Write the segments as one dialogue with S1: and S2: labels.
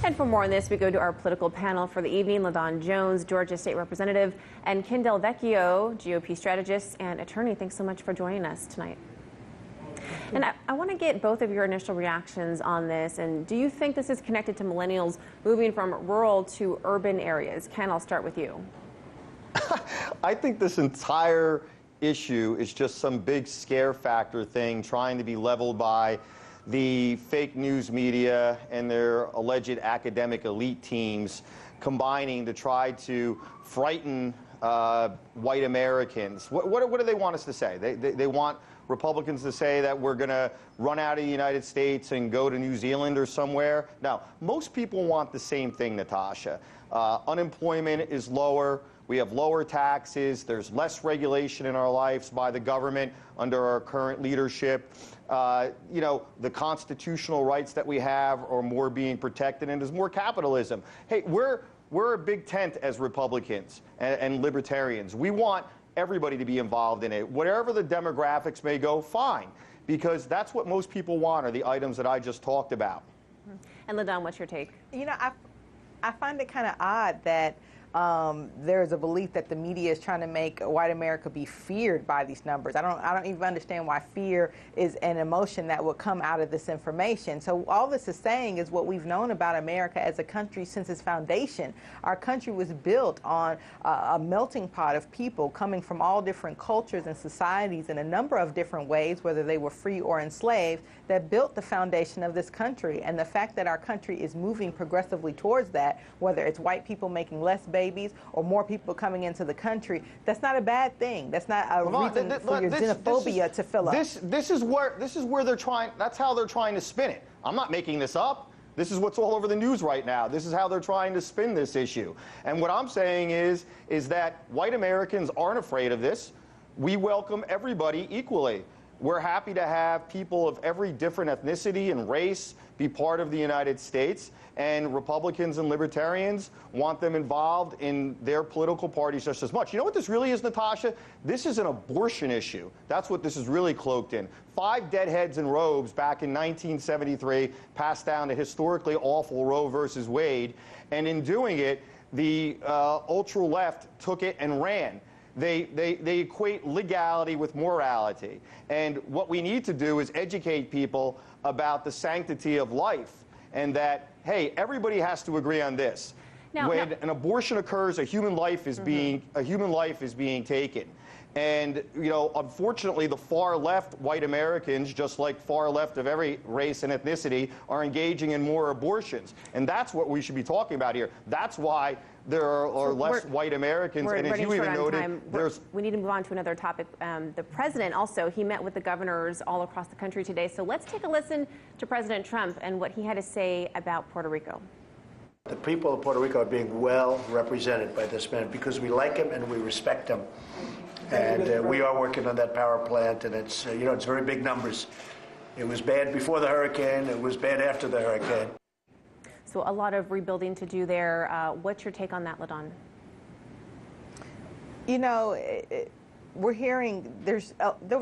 S1: And for more on this, we go to our political panel for the evening. Ladawn Jones, Georgia State Representative, and Vecchio, GOP Strategist and attorney. Thanks so much for joining us tonight. And I want to get both of your initial reactions on this. And do you think this is connected to millennials moving from rural to urban areas? Ken, I'll start with you.
S2: I think this entire issue is just some big scare factor thing trying to be leveled by the fake news media and their alleged academic elite teams combining to try to frighten white Americans. What do they want us to say? They want Republicans to say that we're going to run out of the United States and go to New Zealand or somewhere. Now, most people want the same thing, Natasha. Unemployment is lower. We have lower taxes. There's less regulation in our lives by the government under our current leadership. You know, the constitutional rights that we have are more being protected, and there's more capitalism. Hey, we're a big tent as Republicans and libertarians. We want everybody to be involved in it. Whatever the demographics may go, fine, because that's what most people want are the items that I just talked about.
S1: And Ladawn, what's your take?
S3: You know, I find it kind of odd that there's a belief that the media is trying to make white America be feared by these numbers. I don't even understand why fear is an emotion that would come out of this information. So all this is saying is what we've known about America as a country since its foundation. Our country was built on a melting pot of people coming from all different cultures and societies in a number of different ways, whether they were free or enslaved, that built the foundation of this country. And the fact that our country is moving progressively towards that, whether it's white people making less babies or more people coming into the country, that's not a bad thing. That's not a reason for your xenophobia to fill up.
S2: This is where they're trying. That's how they're trying to spin it. I'm not making this up. This is what's all over the news right now. This is how they're trying to spin this issue. And what I'm saying is that white Americans aren't afraid of this. We welcome everybody equally. We're happy to have people of every different ethnicity and race be part of the United States, and Republicans and Libertarians want them involved in their political parties just as much. You know what this really is, Natasha? This is an abortion issue. That's what this is really cloaked in. 5 deadheads in robes back in 1973 passed down the historically awful Roe versus Wade, and in doing it, the ultra-left took it and ran. They equate legality with morality. And what we need to do is educate people about the sanctity of life and that, hey, everybody has to agree on this. When an abortion occurs, a human life is being taken. And, you know, unfortunately, the far left white Americans, just like far left of every race and ethnicity, are engaging in more abortions. And that's what we should be talking about here. That's why there are less white Americans. And as you even noted,
S1: we need to move on to another topic. The president also, he met with the governors all across the country today. So let's take a listen to President Trump and what he had to say about Puerto Rico.
S4: The people of Puerto Rico are being well represented by this man because we like him and we respect him. And we are working on that power plant, and it's, you know, it's very big numbers. It was bad before the hurricane. It was bad after the hurricane.
S1: So a lot of rebuilding to do there. What's your take on that, Ladawn?
S3: You know, we're hearing there was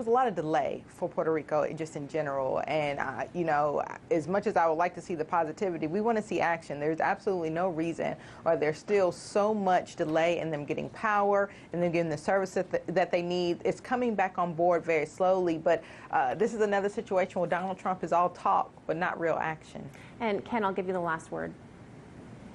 S3: a lot of delay for Puerto Rico just in general, and you know, as much as I would like to see the positivity, we want to see action. There's absolutely no reason, or there's still so much delay in them getting power and them getting the services that they need. It's coming back on board very slowly, but this is another situation where Donald Trump is all talk but not real action. And Ken, I'll give you the last word.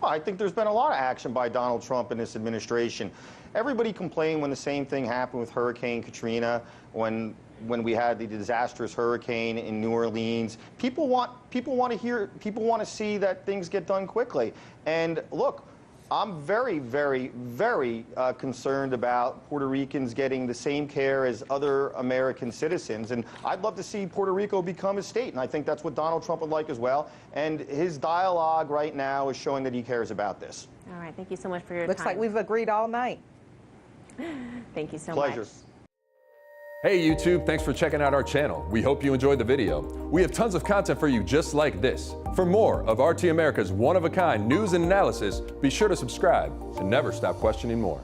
S2: Well, I think there's been a lot of action by Donald Trump and this administration. Everybody complained when the same thing happened with Hurricane Katrina, when we had the disastrous hurricane in New Orleans. People want to see that things get done quickly. And look, I'm very, very, very concerned about Puerto Ricans getting the same care as other American citizens. And I'd love to see Puerto Rico become a state. And I think that's what Donald Trump would like as well. And his dialogue right now is showing that he cares about this.
S1: All right. Thank you so much for your
S3: time. Looks like we've agreed all night.
S1: Thank you so
S2: Pleasure.
S1: much.
S5: Hey YouTube, thanks for checking out our channel. We hope you enjoyed the video. We have tons of content for you just like this. For more of RT America's one-of-a-kind news and analysis, be sure to subscribe and never stop questioning more.